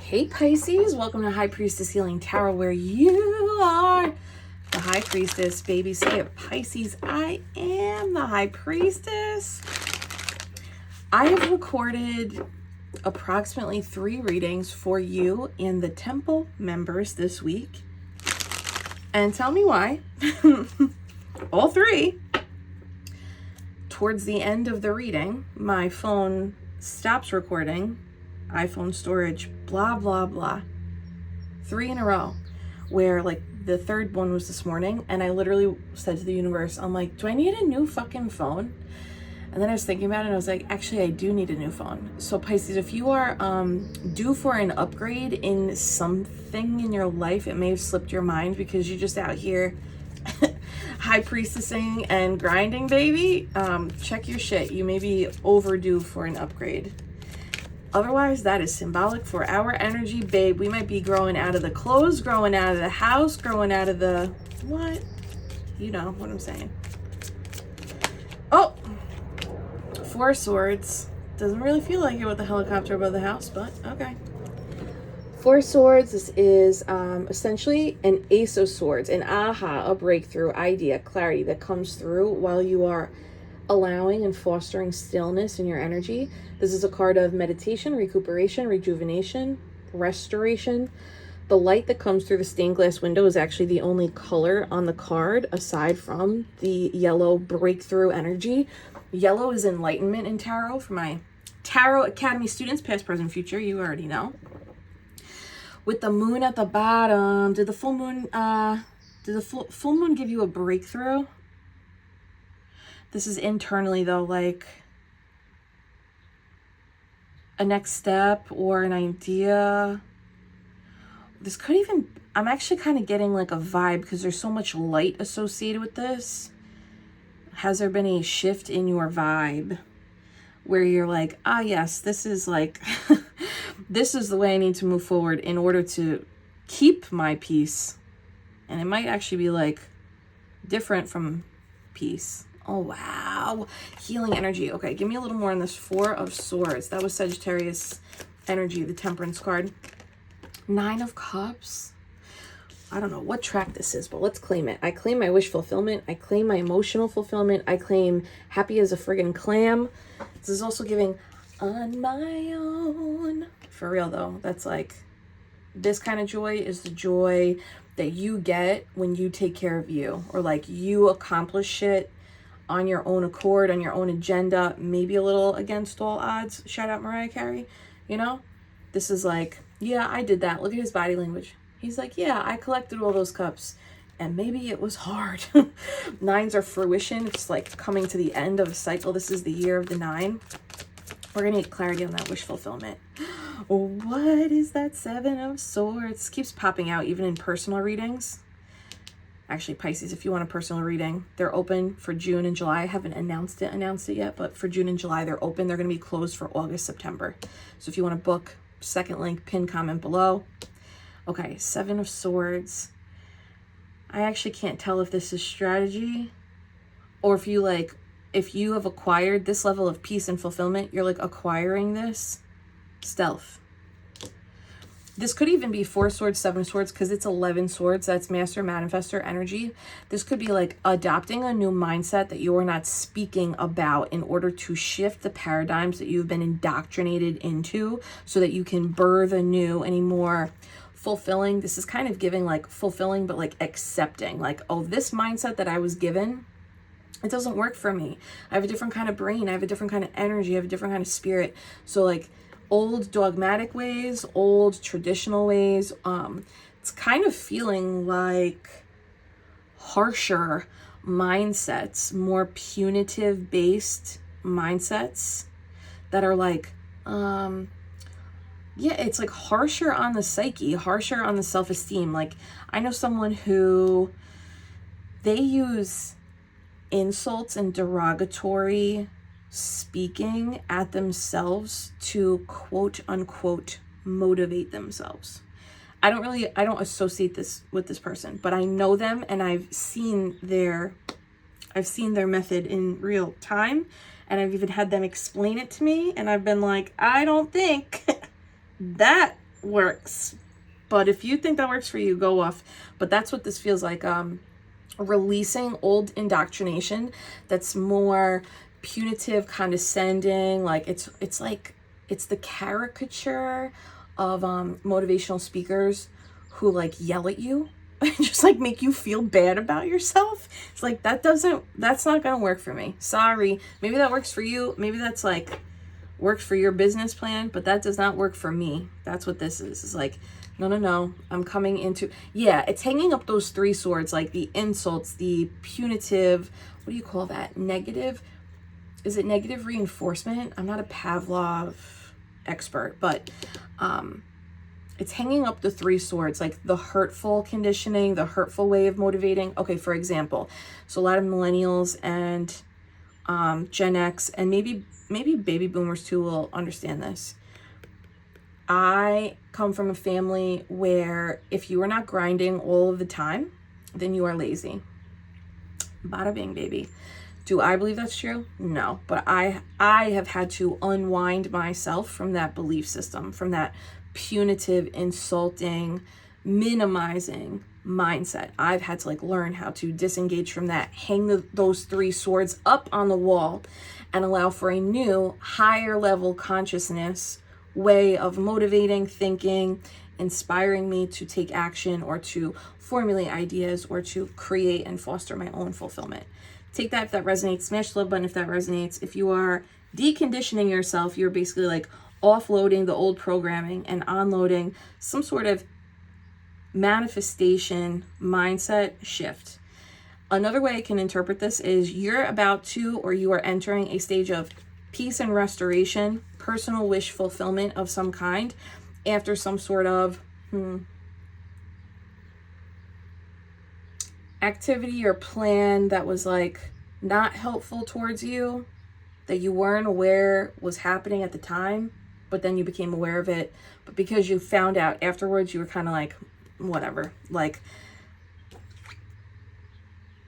Hey Pisces, welcome to High Priestess Healing Tarot, where you are the High Priestess. Baby, say it, Pisces, I am the High Priestess. I have recorded approximately 3 readings for you and the temple members this week. And tell me why. All 3. Towards the end of the reading, my phone stops recording. iPhone storage, blah, blah, blah. 3 in a row, where like the 3rd one was this morning, and I literally said to the universe, I'm like, do I need a new fucking phone? And then I was thinking about it, and I was like, actually, I do need a new phone. So Pisces, if you are due for an upgrade in something in your life, it may have slipped your mind because you're just out here high priestessing and grinding, baby. Check your shit. You may be overdue for an upgrade. Otherwise, that is symbolic for our energy, babe. We might be growing out of the clothes, growing out of the house, growing out of the... what? You know what I'm saying. Oh! 4 swords. Doesn't really feel like it with the helicopter above the house, but okay. 4 swords. This is essentially an ace of swords. An aha, a breakthrough, idea, clarity that comes through while you are allowing and fostering stillness in your energy. This is a card of meditation, recuperation, rejuvenation, restoration. The light that comes through the stained glass window is actually the only color on the card aside from the yellow breakthrough energy. Yellow is enlightenment in tarot. For my Tarot Academy students, past, present, future, you already know. With the moon at the bottom, did the full moon give you a breakthrough? This is internally though, like a next step or an idea. This could even, I'm actually kind of getting like a vibe because there's so much light associated with this. Has there been a shift in your vibe where you're like, ah, yes, this is like, this is the way I need to move forward in order to keep my peace. And it might actually be like different from peace. Oh, wow. Healing energy. Okay, give me a little more on this 4 of Swords. That was Sagittarius energy, the Temperance card. 9 of Cups. I don't know what track this is, but let's claim it. I claim my wish fulfillment. I claim my emotional fulfillment. I claim happy as a friggin' clam. This is also giving on my own. For real, though. That's like, this kind of joy is the joy that you get when you take care of you. Or like you accomplish shit on your own accord, on your own agenda, maybe a little against all odds. Shout out Mariah Carey. You know, this is like, yeah, I did that. Look at his body language. He's like, yeah, I collected all those cups and maybe it was hard. 9s are fruition. It's like coming to the end of a cycle. This is the year of the 9. We're gonna get clarity on that wish fulfillment. What is that 7 of Swords? Keeps popping out even in personal readings. Actually, Pisces, if you want a personal reading, they're open for June and July. I haven't announced it yet, but for June and July, they're open. They're going to be closed for August, September. So if you want to book, second link, pin comment below. Okay, 7 of Swords. I actually can't tell if this is strategy or if you have acquired this level of peace and fulfillment, you're like acquiring this stealth. This could even be 4 swords, 7 swords, because it's 11 swords. That's master manifestor energy. This could be like adopting a new mindset that you are not speaking about in order to shift the paradigms that you've been indoctrinated into so that you can birth anew any more fulfilling. This is kind of giving like fulfilling, but like accepting. Like, oh, this mindset that I was given, it doesn't work for me. I have a different kind of brain. I have a different kind of energy. I have a different kind of spirit. So like, old dogmatic ways, old traditional ways. It's kind of feeling like harsher mindsets, more punitive based mindsets that are like, yeah, it's like harsher on the psyche, harsher on the self-esteem. Like I know someone who they use insults and derogatory speaking at themselves to quote unquote motivate themselves. I don't associate this with this person, but I know them and I've seen their method in real time, and I've even had them explain it to me, and I've been like, I don't think that works. But if you think that works for you, go off. But that's what this feels like. Releasing old indoctrination that's more punitive, condescending. Like it's like it's the caricature of motivational speakers who like yell at you and just like make you feel bad about yourself. It's like that's not gonna work for me. Sorry. Maybe that works for you. Maybe that's like works for your business plan, but that does not work for me. That's what this is. It's like, no. I'm coming into, yeah, it's hanging up those three swords, like the insults, the punitive, what do you call that? Negative? Is it negative reinforcement? I'm not a Pavlov expert, but it's hanging up the three swords, like the hurtful conditioning, the hurtful way of motivating. Okay, for example, so a lot of millennials and Gen X and maybe baby boomers too will understand this. I come from a family where if you are not grinding all of the time, then you are lazy. Bada bing, baby. Do I believe that's true? No, but I have had to unwind myself from that belief system, from that punitive, insulting, minimizing mindset. I've had to like learn how to disengage from that, hang those three swords up on the wall and allow for a new higher level consciousness way of motivating, thinking, inspiring me to take action or to formulate ideas or to create and foster my own fulfillment. Take that if that resonates. Smash the love button if that resonates. If you are deconditioning yourself, you're basically like offloading the old programming and onloading some sort of manifestation mindset shift. Another way I can interpret this is you're about to, or you are entering a stage of peace and restoration, personal wish fulfillment of some kind after some sort of activity or plan that was like not helpful towards you, that you weren't aware was happening at the time, but then you became aware of it. But because you found out afterwards, you were kind of like, whatever. Like,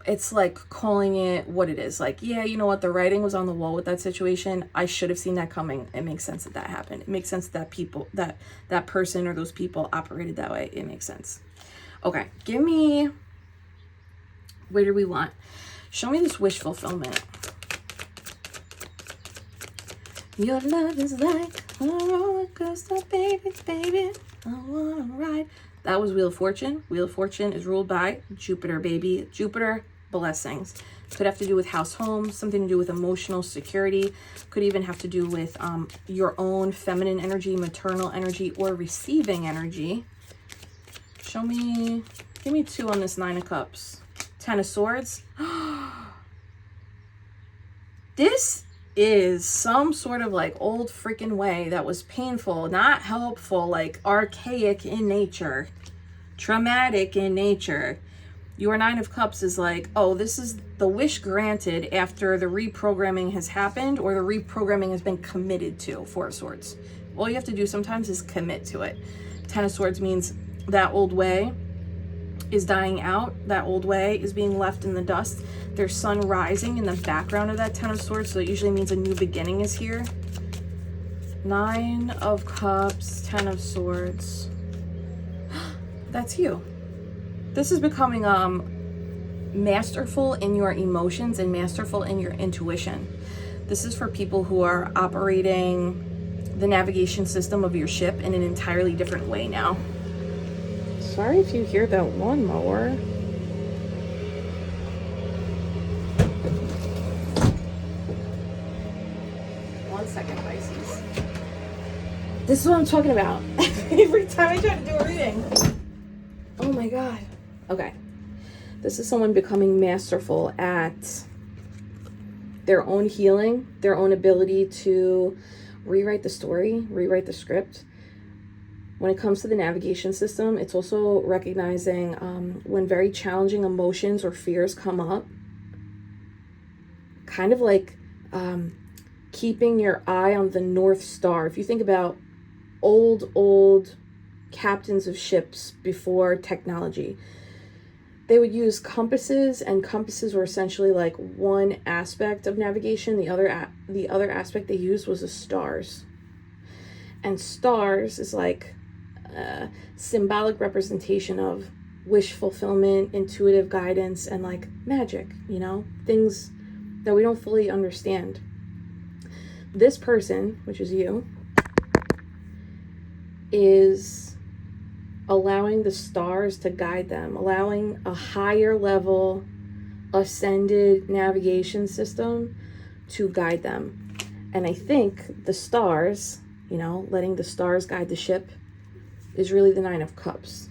it's like calling it what it is. Like, yeah, you know what? The writing was on the wall with that situation. I should have seen that coming. It makes sense that that happened. It makes sense that people, that person or those people operated that way. It makes sense. Okay, give me, where do we want? Show me this wish fulfillment. Your love is like a roller coaster, baby, baby. I wanna ride. That was Wheel of Fortune. Wheel of Fortune is ruled by Jupiter, baby. Jupiter, blessings. Could have to do with house, home, something to do with emotional security. Could even have to do with your own feminine energy, maternal energy, or receiving energy. Show me, give me 2 on this 9 of Cups. 10 of Swords. This is some sort of like old freaking way that was painful, not helpful, like archaic in nature, traumatic in nature. Your 9 of Cups is like, oh, this is the wish granted after the reprogramming has happened or the reprogramming has been committed to. 4 of Swords. All you have to do sometimes is commit to it. 10 of Swords means that old way is dying out. That old way is being left in the dust. There's sun rising in the background of that 10 of Swords, so it usually means a new beginning is here. 9 of Cups, 10 of Swords. That's you. This is becoming masterful in your emotions and masterful in your intuition. This is for people who are operating the navigation system of your ship in an entirely different way now. Sorry if you hear that lawnmower. One second, Pisces. This is what I'm talking about. Every time I try to do a reading. Oh my God. Okay. This is someone becoming masterful at their own healing, their own ability to rewrite the story, rewrite the script. When it comes to the navigation system, it's also recognizing when very challenging emotions or fears come up, kind of like keeping your eye on the North Star. If you think about old captains of ships before technology, they would use compasses, and compasses were essentially like one aspect of navigation. The other aspect they used was the stars. And stars is like symbolic representation of wish fulfillment, intuitive guidance, and like magic, you know, things that we don't fully understand. This person, which is you, is allowing the stars to guide them, allowing a higher level ascended navigation system to guide them. And I think the stars, you know, letting the stars guide the ship is really the Nine of Cups,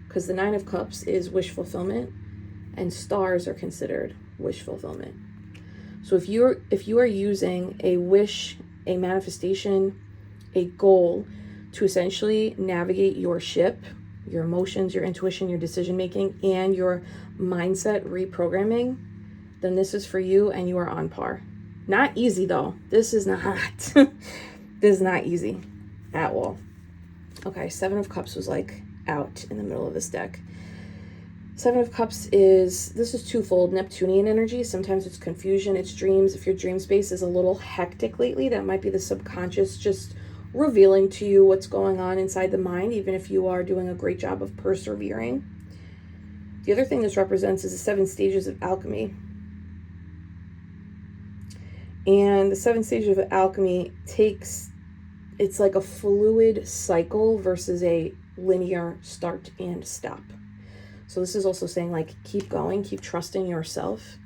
because the Nine of Cups is wish fulfillment and stars are considered wish fulfillment. So if you are using a wish, a manifestation, a goal to essentially navigate your ship, your emotions, your intuition, your decision making, and your mindset reprogramming, then this is for you and you are on par. Not easy though. This is not. This is not easy at all. Okay, Seven of Cups was like out in the middle of this deck. Seven of Cups this is twofold, Neptunian energy. Sometimes it's confusion, it's dreams. If your dream space is a little hectic lately, that might be the subconscious just revealing to you what's going on inside the mind, even if you are doing a great job of persevering. The other thing this represents is the 7 stages of alchemy. And the 7 stages of alchemy it's like a fluid cycle versus a linear start and stop. So this is also saying like, keep going, keep trusting yourself.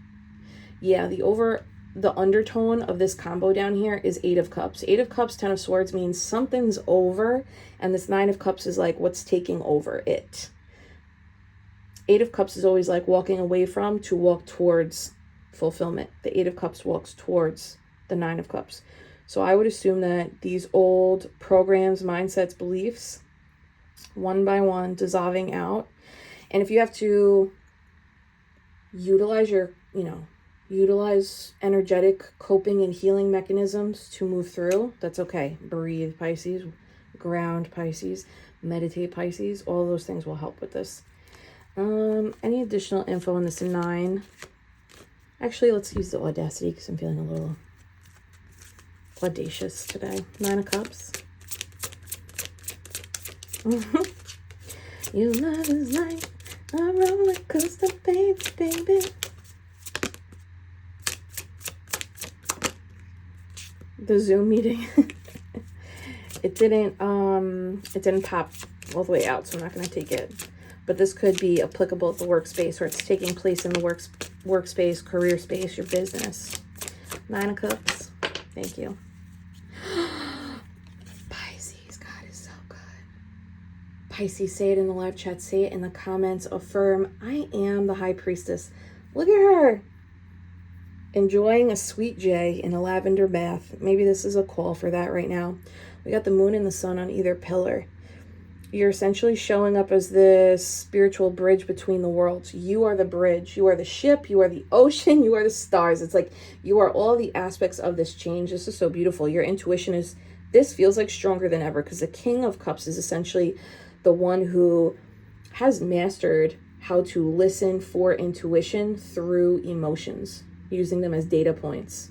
Yeah, the undertone of this combo down here is 8 of Cups. 8 of Cups, 10 of Swords means something's over, and this 9 of Cups is like what's taking over it. 8 of Cups is always like walking away from to walk towards fulfillment. The 8 of Cups walks towards the 9 of Cups. So I would assume that these old programs, mindsets, beliefs, one by one, dissolving out. And if you have to utilize utilize energetic coping and healing mechanisms to move through, that's okay. Breathe, Pisces. Ground, Pisces. Meditate, Pisces. All those things will help with this. Any additional info on this 9? Actually, let's use the audacity because I'm feeling a little audacious today. 9 of Cups. Your love is like a roller coaster, baby, baby. The Zoom meeting. it didn't pop all the way out, so I'm not going to take it. But this could be applicable at the workspace, or it's taking place in the workspace, career space, your business. 9 of Cups. Thank you. Pisces, God is so good. Pisces, say it in the live chat. Say it in the comments. Affirm, I am the High Priestess. Look at her. Enjoying a sweet J in a lavender bath. Maybe this is a call for that right now. We got the moon and the sun on either pillar. You're essentially showing up as this spiritual bridge between the worlds. You are the bridge. You are the ship. You are the ocean. You are the stars. It's like you are all the aspects of this change. This is so beautiful. Your intuition this feels like stronger than ever, because the King of Cups is essentially the one who has mastered how to listen for intuition through emotions, using them as data points.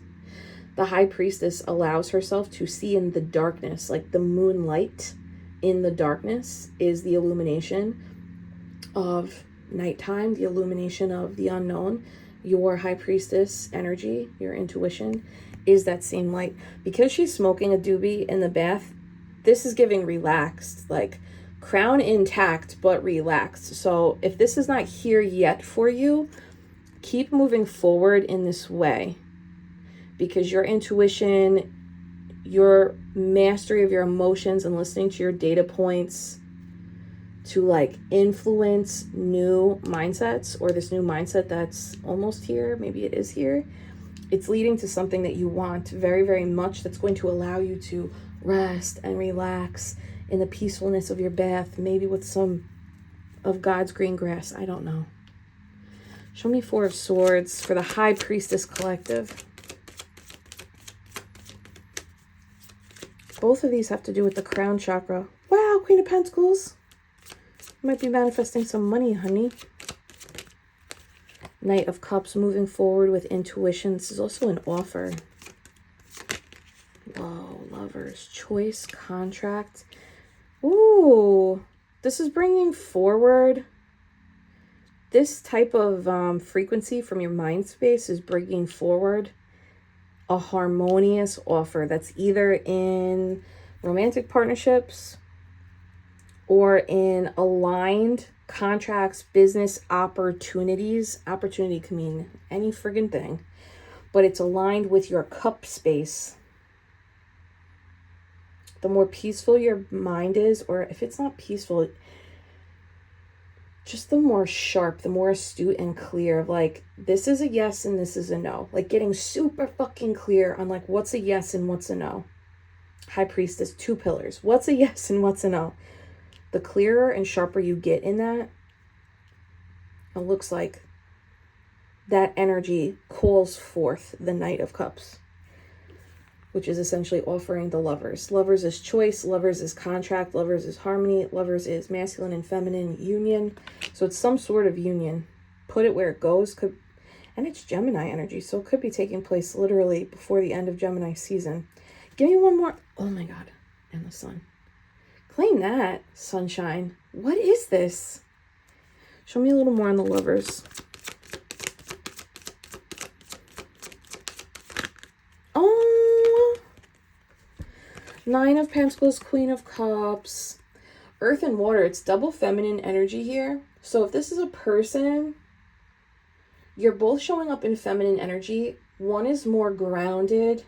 The High Priestess allows herself to see in the darkness, like the moonlight in the darkness is the illumination of nighttime, the illumination of the unknown. Your High Priestess energy, your intuition, is that same light. Because she's smoking a doobie in the bath, this is giving relaxed, like crown intact, but relaxed. So if this is not here yet for you, keep moving forward in this way, because your intuition, your mastery of your emotions and listening to your data points to like influence new mindsets, or this new mindset that's almost here, maybe it is here, it's leading to something that you want very, very much, that's going to allow you to rest and relax in the peacefulness of your bath, maybe with some of God's green grass. I don't know. Show me 4 of Swords for the High Priestess collective. Both of these have to do with the crown chakra. Wow, Queen of Pentacles. You might be manifesting some money, honey. Knight of Cups, moving forward with intuition. This is also an offer. Whoa, Lovers, choice, contract. Ooh, This is bringing forward, this type of frequency from your mind space is bringing forward a harmonious offer that's either in romantic partnerships or in aligned contracts, business opportunities. Opportunity can mean any friggin' thing, but it's aligned with your cup space. The more peaceful your mind is, or if it's not peaceful, just the more sharp, the more astute and clear of like, this is a yes and this is a no. Like getting super fucking clear on like what's a yes and what's a no. High Priestess, 2 pillars. What's a yes and what's a no? The clearer and sharper you get in that, it looks like that energy calls forth the Knight of Cups, which is essentially offering the Lovers. Lovers is choice, Lovers is contract, Lovers is harmony, Lovers is masculine and feminine union. So it's some sort of union. Put it where it goes. And it's Gemini energy, so it could be taking place literally before the end of Gemini season. Give me one more. Oh my God. And the sun. Claim that, sunshine. What is this? Show me a little more on the Lovers. Oh, 9 of Pentacles, Queen of Cups, Earth and Water. It's double feminine energy here. So if this is a person, you're both showing up in feminine energy. One is more grounded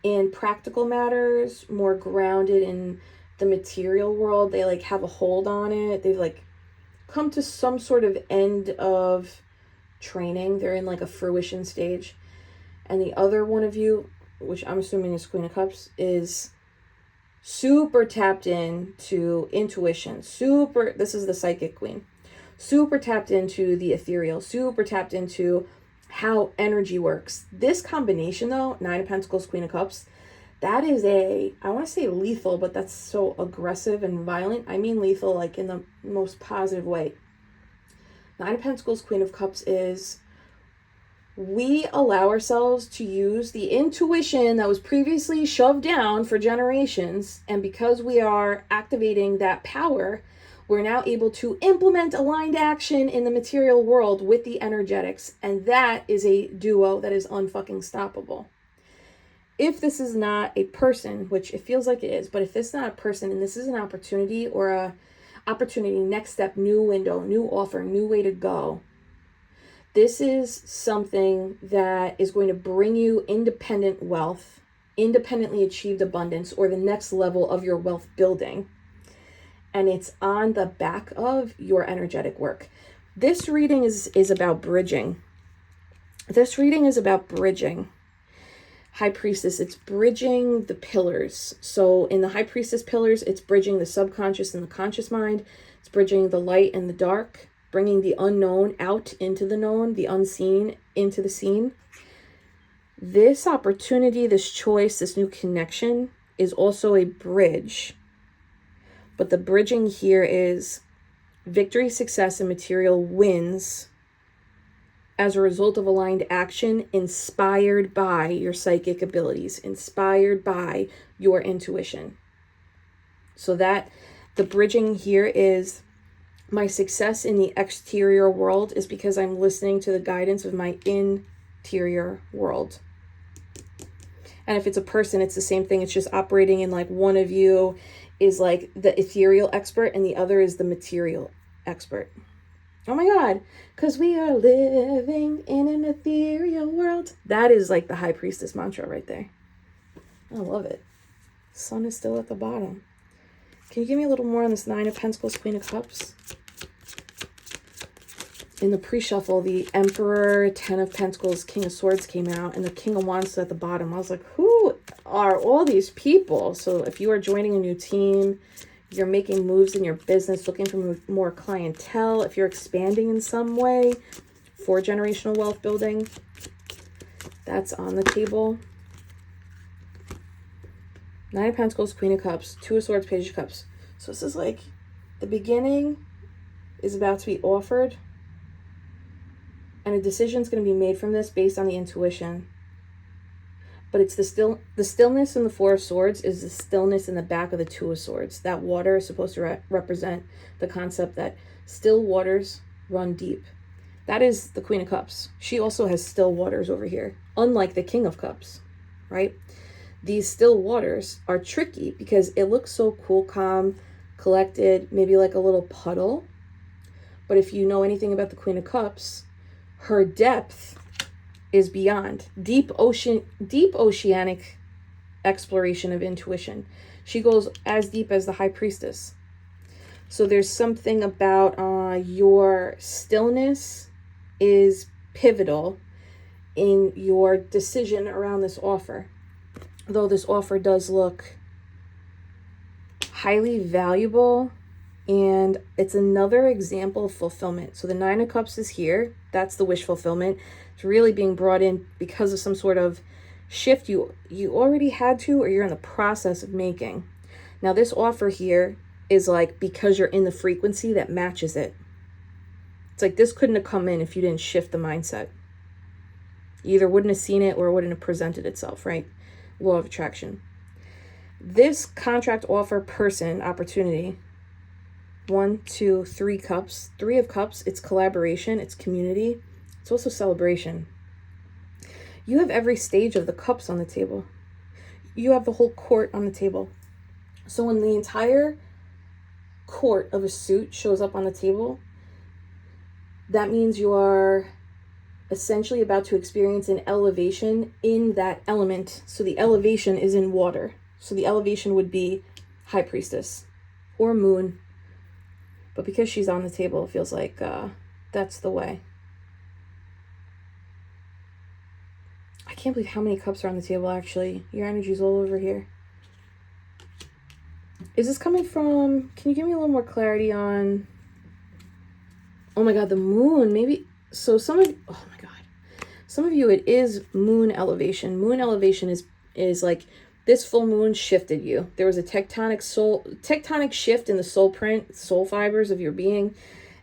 in practical matters, more grounded in the material world. They like have a hold on it. They've like come to some sort of end of training. They're in like a fruition stage. And the other one of you, which I'm assuming is Queen of Cups, is super tapped into intuition. This is the psychic queen. Super tapped into the ethereal. Super tapped into how energy works. This combination though, 9 of Pentacles, Queen of Cups, that is I want to say lethal, but that's so aggressive and violent. I mean lethal like in the most positive way. 9 of Pentacles, Queen of Cups is, we allow ourselves to use the intuition that was previously shoved down for generations. And because we are activating that power, we're now able to implement aligned action in the material world with the energetics. And that is a duo that is unfucking stoppable. If this is not a person, which it feels like it is, but if this is not a person and this is an opportunity or a opportunity, next step, new window, new offer, new way to go, this is something that is going to bring you independent wealth, independently achieved abundance, or the next level of your wealth building. And it's on the back of your energetic work. This reading is about bridging. This reading is about bridging. High Priestess, it's bridging the pillars. So in the High Priestess pillars, it's bridging the subconscious and the conscious mind. It's bridging the light and the dark, bringing the unknown out into the known, the unseen into the seen. This opportunity, this choice, this new connection is also a bridge. But the bridging here is victory, success, and material wins as a result of aligned action inspired by your psychic abilities, inspired by your intuition. So that the bridging here is, my success in the exterior world is because I'm listening to the guidance of my interior world. And if it's a person, it's the same thing. It's just operating in like one of you is like the ethereal expert and the other is the material expert. Oh my God, because we are living in an ethereal world. That is like the High Priestess mantra right there. I love it. Sun is still at the bottom. Can you give me a little more on this 9 of Pentacles, Queen of Cups? In the pre-shuffle, the Emperor, 10 of Pentacles, King of Swords came out, and the King of Wands at the bottom. I was like, who are all these people? So if you are joining a new team, you're making moves in your business, looking for more clientele, if you're expanding in some way for generational wealth building, that's on the table. 9 of Pentacles, Queen of Cups, 2 of Swords, Page of Cups. So this is like the beginning is about to be offered. And a decision is going to be made from this based on the intuition. but it's the stillness in the Four of Swords is the stillness in the back of the Two of Swords. That water is supposed to represent the concept that still waters run deep. That is the Queen of Cups. She also has still waters over here, unlike the King of Cups, right? These still waters are tricky because it looks so cool, calm, collected, maybe like a little puddle. But if you know anything about the Queen of Cups, her depth is beyond deep oceanic exploration of intuition. She goes as deep as the High Priestess. So there's something about your stillness is pivotal in your decision around this offer. Though this offer does look highly valuable, and it's another example of fulfillment. So the Nine of Cups is here. That's the wish fulfillment. It's really being brought in because of some sort of shift you already had to, or you're in the process of making. Now this offer here is like because you're in the frequency that matches it. It's like this couldn't have come in if you didn't shift the mindset. You either wouldn't have seen it or it wouldn't have presented itself, right? Law of attraction. This contract offer person opportunity, 1, 2, 3 cups. 3 of Cups, it's collaboration, it's community, it's also celebration. You have every stage of the cups on the table. You have the whole court on the table. So when the entire court of a suit shows up on the table, that means you are essentially about to experience an elevation in that element. So the elevation is in water. So the elevation would be High Priestess or Moon. But because she's on the table, it feels like that's the way. I can't believe how many cups are on the table, actually. Your energy's all over here. Is this coming from... Can you give me a little more clarity on... Oh my God, the moon. Maybe... So some of... Oh my God. Some of you, it is moon elevation. Moon elevation is like... This full moon shifted you. There was a tectonic shift in the soul print, soul fibers of your being.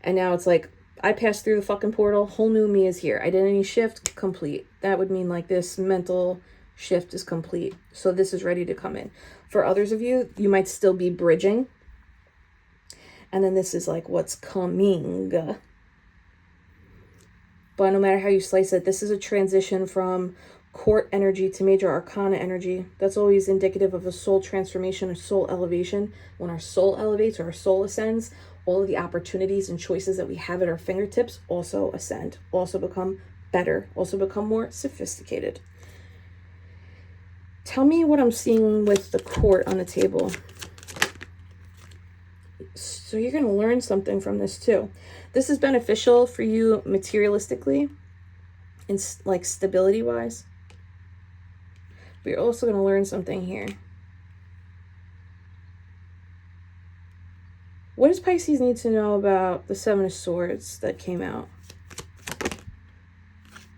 And now it's like, I passed through the fucking portal. Whole new me is here. Identity shift complete. That would mean like this mental shift is complete. So this is ready to come in. For others of you, you might still be bridging. And then this is like what's coming. But no matter how you slice it, this is a transition from court energy to major arcana energy. That's always indicative of a soul transformation, a soul elevation. When our soul elevates or our soul ascends, all of the opportunities and choices that we have at our fingertips also ascend, also become better, also become more sophisticated. Tell me what I'm seeing with the court on the table. So you're going to learn something from this too. This is beneficial for you materialistically and like stability wise. But you're also going to learn something here. What does Pisces need to know about the Seven of Swords that came out?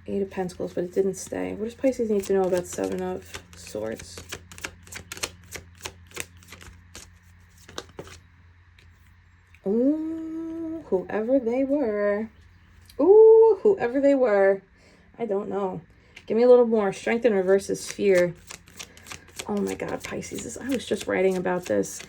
8 of Pentacles, but it didn't stay. What does Pisces need to know about Seven of Swords? Ooh, whoever they were. Ooh, whoever they were. I don't know. Give me a little more. Strength in reverse is fear. Oh my God, Pisces. I was just writing about this.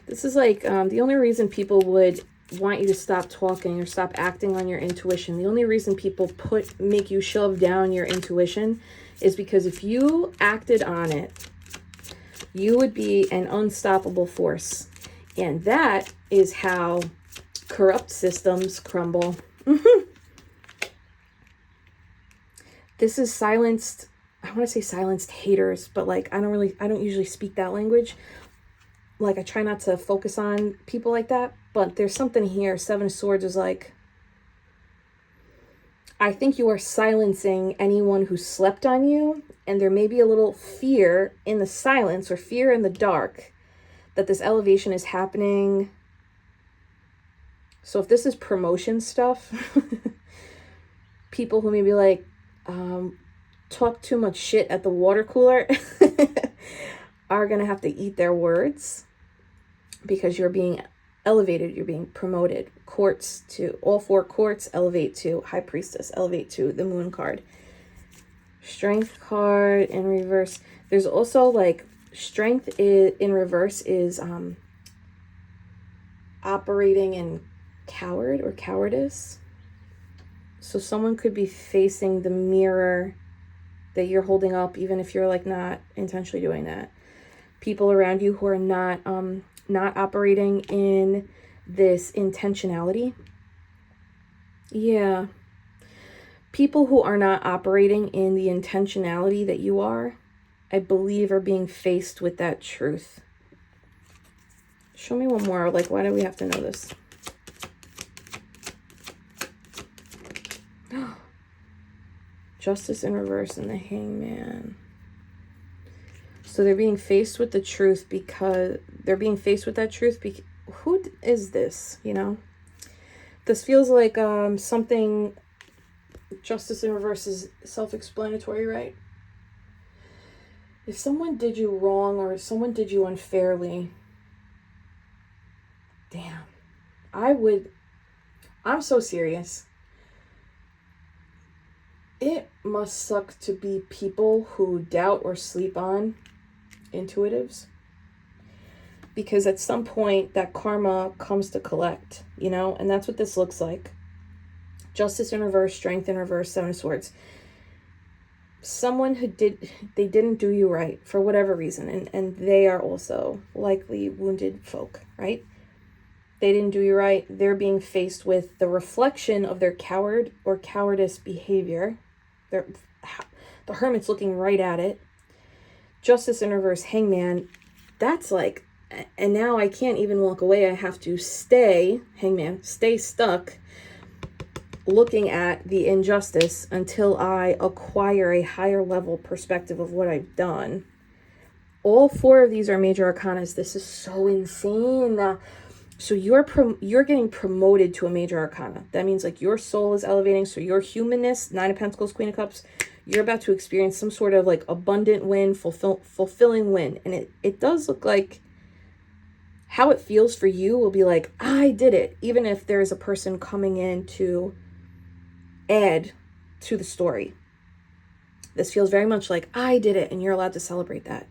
This is like the only reason people would want you to stop talking or stop acting on your intuition. The only reason people make you shove down your intuition is because if you acted on it, you would be an unstoppable force. And that is how corrupt systems crumble. This is silenced, I want to say silenced haters, but like I don't usually speak that language. Like I try not to focus on people like that, but there's something here. Seven of Swords is like, I think you are silencing anyone who slept on you, and there may be a little fear in the silence or fear in the dark that this elevation is happening. So if this is promotion stuff, people who may be like, talk too much shit at the water cooler are going to have to eat their words because you're being elevated, you're being promoted. Courts to all 4 courts elevate to High Priestess, elevate to the Moon card. Strength card in reverse. There's also like strength in reverse is operating in coward or cowardice. So someone could be facing the mirror that you're holding up, even if you're like not intentionally doing that. People around you who are not operating in this intentionality. Yeah. People who are not operating in the intentionality that you are, I believe, are being faced with that truth. Show me one more. Like, why do we have to know this? Justice in reverse and the Hangman. So they're being faced with the truth because they're being faced with that truth. Who is this? You know, this feels like something. Justice in reverse is self-explanatory, right? If someone did you wrong or if someone did you unfairly, damn, I'm so serious. It must suck to be people who doubt or sleep on intuitives. Because at some point that karma comes to collect, you know, and that's what this looks like. Justice in reverse, strength in reverse, Seven of Swords. Someone they didn't do you right for whatever reason, and they are also likely wounded folk, right? They didn't do you right. They're being faced with the reflection of their coward or cowardice behavior. The Hermit's looking right at it. Justice in reverse, Hangman. That's like, and now I can't even walk away. I have to stay, Hangman, stay stuck looking at the injustice until I acquire a higher level perspective of what I've done. All four of these are major arcanas. This is so insane. So you're getting promoted to a major arcana. That means like your soul is elevating. So your humanness, Nine of Pentacles, Queen of Cups, you're about to experience some sort of like abundant win, fulfilling win. And it does look like how it feels for you will be like, I did it. Even if there's a person coming in to add to the story. This feels very much like I did it and you're allowed to celebrate that.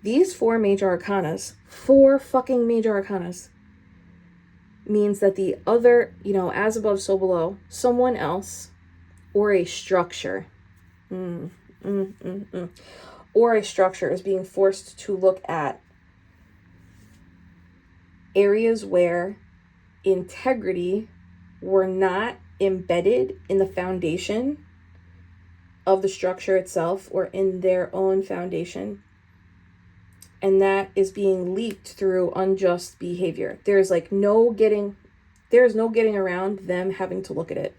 These four major arcanas, four fucking major arcanas, means that the other, you know, as above, so below, someone else or a structure, or a structure is being forced to look at areas where integrity were not embedded in the foundation of the structure itself or in their own foundation. And that is being leaked through unjust behavior. There's no getting around them having to look at it.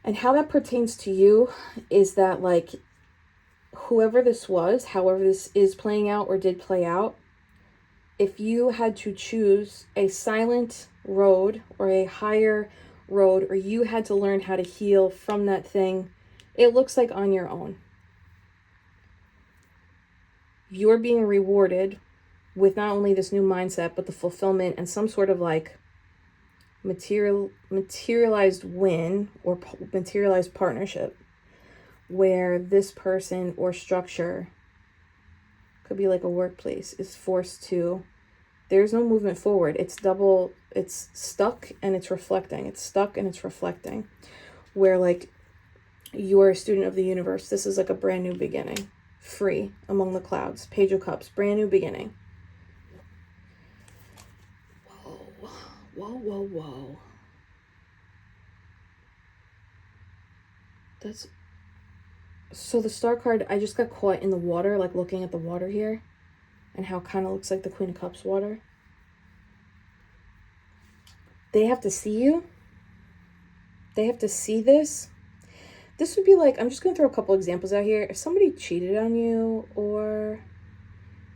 And how that pertains to you is that like whoever this was, however this is playing out or did play out, if you had to choose a silent road or a higher road, or you had to learn how to heal from that thing, it looks like on your own. You're being rewarded with not only this new mindset, but the fulfillment and some sort of like materialized win or materialized partnership where this person or structure, could be like a workplace, is forced to, there's no movement forward. It's stuck and it's reflecting. It's stuck and it's reflecting. Where like you're a student of the universe. This is like a brand new beginning. Free among the clouds. Page of Cups. Brand new beginning. Whoa. Whoa, whoa, whoa. That's... So the Star card, I just got caught in the water, like looking at the water here. And how it kind of looks like the Queen of Cups water. They have to see you. They have to see this. This would be like, I'm just going to throw a couple examples out here. If somebody cheated on you, or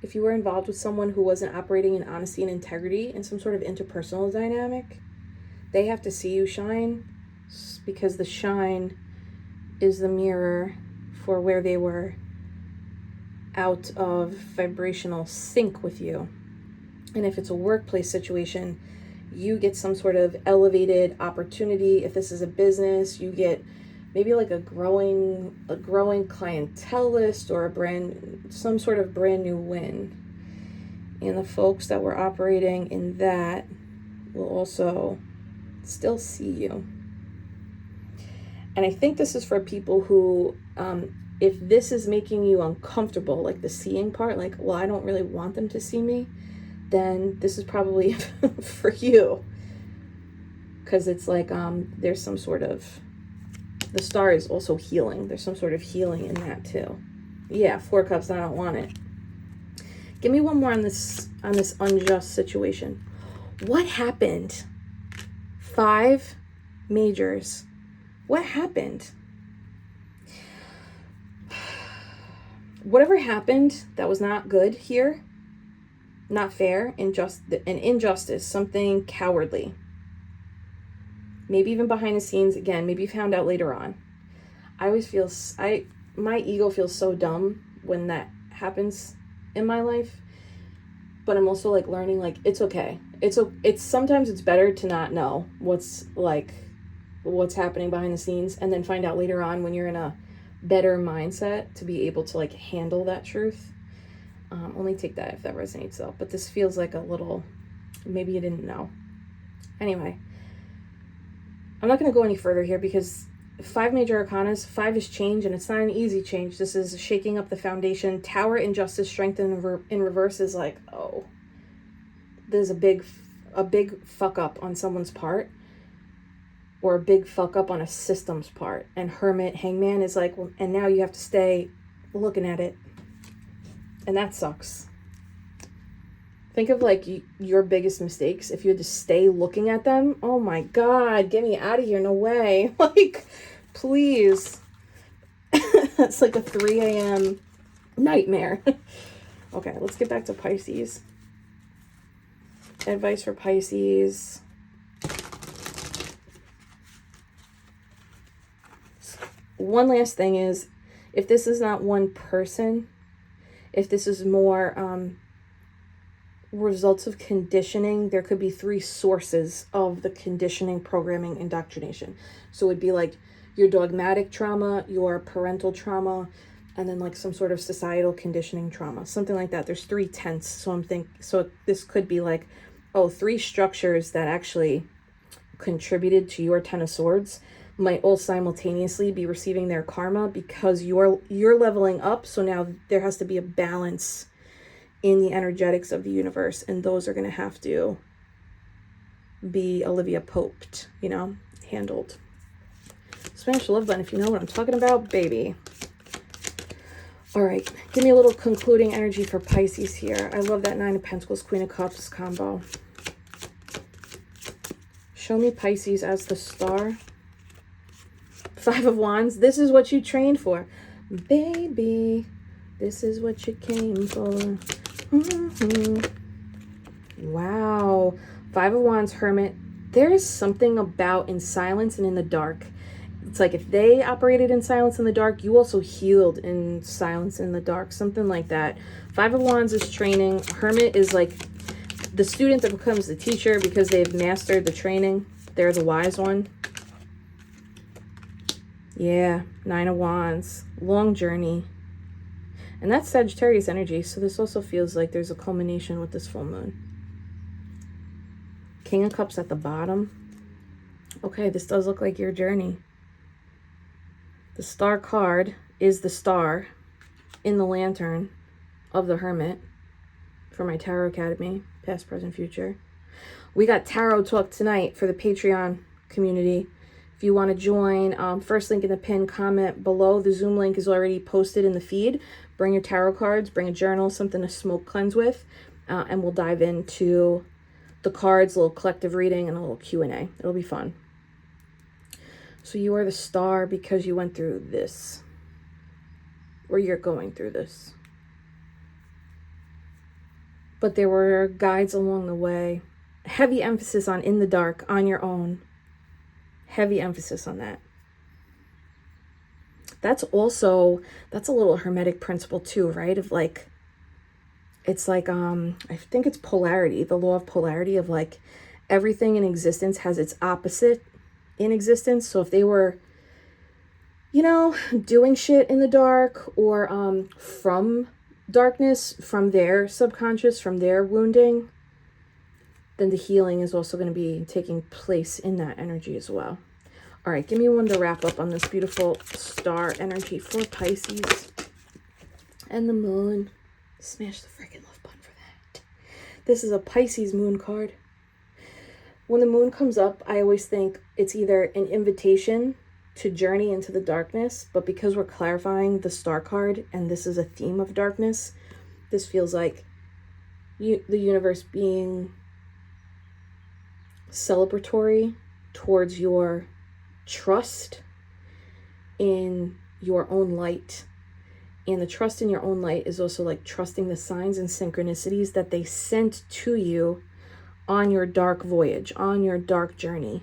if you were involved with someone who wasn't operating in honesty and integrity in some sort of interpersonal dynamic, they have to see you shine, because the shine is the mirror for where they were out of vibrational sync with you. And if it's a workplace situation, you get some sort of elevated opportunity. If this is a business, you get maybe like a growing clientele list, or some sort of brand new win. And the folks that were operating in that will also still see you. And I think this is for people who, if this is making you uncomfortable, like the seeing part, like, well, I don't really want them to see me, then this is probably for you. Because it's like, there's some sort of, the star is also healing. There's some sort of healing in that too. Yeah, 4 cups, I don't want it. Give me one more on this unjust situation. What happened? 5 majors. What happened? Whatever happened that was not good here, not fair, an injustice, something cowardly. Maybe even behind the scenes, again, maybe you found out later on. I always feel, my ego feels so dumb when that happens in my life. But I'm also like learning, like, it's okay. It's sometimes it's better to not know what's happening behind the scenes, and then find out later on when you're in a better mindset to be able to like handle that truth. Only take that if that resonates though. But this feels like a little, maybe you didn't know. Anyway, I'm not going to go any further here because 5 major arcanas, 5 is change, and it's not an easy change. This is shaking up the foundation. Tower, injustice, strength in reverse is like, oh, there's a big fuck up on someone's part, or a big fuck up on a system's part. And Hermit, Hangman is like, well, and now you have to stay looking at it. And that sucks. Think of like your biggest mistakes. If you had to stay looking at them, oh my God, get me out of here. No way. Like, please. That's like a 3 a.m. nightmare. Okay, let's get back to Pisces. Advice for Pisces. One last thing is, if this is not one person, if this is more results of conditioning, there could be 3 sources of the conditioning, programming, indoctrination. So it would be like your dogmatic trauma, your parental trauma, and then like some sort of societal conditioning trauma, something like that. There's 3 tenths. So this could be like, 3 structures that actually contributed to your 10 of swords might all simultaneously be receiving their karma because you're leveling up. So now there has to be a balance in the energetics of the universe, and those are going to have to be Olivia Poped, handled. Smash the love button if you know what I'm talking about, baby. All right, give me a little concluding energy for Pisces here. I love that 9 of Pentacles, Queen of Cups combo. Show me Pisces as the star. 5 of Wands. This is what you trained for. Baby, this is what you came for. Wow. 5 of Wands, Hermit. There is something about in silence and in the dark. It's like if they operated in silence in the dark, you also healed in silence in the dark. Something like that. 5 of Wands is training. Hermit is like the student that becomes the teacher because they've mastered the training. They're the wise one. Yeah, 9 of Wands. Long journey. And that's Sagittarius energy, so this also feels like there's a culmination with this full moon. King of Cups at the bottom. Okay, this does look like your journey. The star card is the star in the lantern of the Hermit for my Tarot Academy, past, present, future. We got Tarot Talk tonight for the Patreon community. If you want to join, first link in the pinned comment below. The Zoom link is already posted in the feed. Bring your tarot cards, bring a journal, something to smoke cleanse with, and we'll dive into the cards, a little collective reading, and a little Q&A. It'll be fun. So you are the star because you went through this, or you're going through this. But there were guides along the way. Heavy emphasis on in the dark, on your own. Heavy emphasis on that. That's a little Hermetic principle too, right? Of like, it's like, I think it's polarity, the law of polarity of like, everything in existence has its opposite in existence. So if they were, you know, doing shit in the dark, or from darkness, from their subconscious, from their wounding, then the healing is also going to be taking place in that energy as well. All right, give me one to wrap up on this beautiful star energy for Pisces and the moon. Smash the freaking love button for that. This is a Pisces moon card. When the moon comes up, I always think it's either an invitation to journey into the darkness, but because we're clarifying the star card and this is a theme of darkness, this feels like the universe being celebratory towards your trust in your own light. And the trust in your own light is also like trusting the signs and synchronicities that they sent to you on your dark voyage, on your dark journey.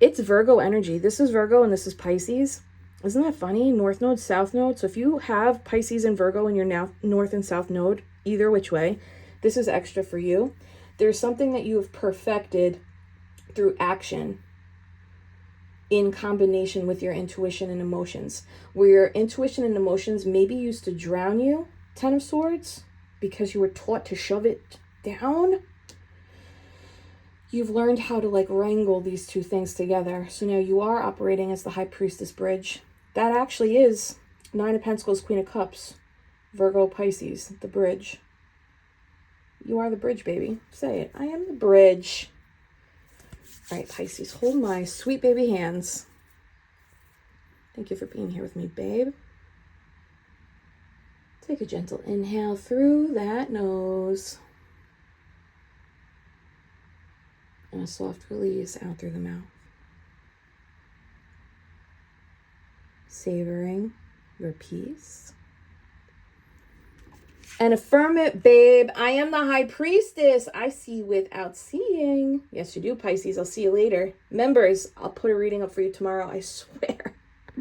It's Virgo energy. This is Virgo and this is Pisces. Isn't that funny? North node, south node. So if you have Pisces and Virgo in your now north and south node, either which way, this is extra for you. There's something that you have perfected through action in combination with your intuition and emotions, where your intuition and emotions maybe used to drown you, Ten of Swords, because you were taught to shove it down. You've learned how to like wrangle these two things together. So now you are operating as the High Priestess bridge. That actually is Nine of Pentacles, Queen of Cups, Virgo, Pisces, the bridge. You are the bridge, baby. Say it. I am the bridge. All right, Pisces, hold my sweet baby hands. Thank you for being here with me, babe. Take a gentle inhale through that nose. And a soft release out through the mouth. Savoring your peace. And affirm it, babe. I am the High Priestess. I see without seeing. Yes, you do, Pisces. I'll see you later. Members, I'll put a reading up for you tomorrow. I swear.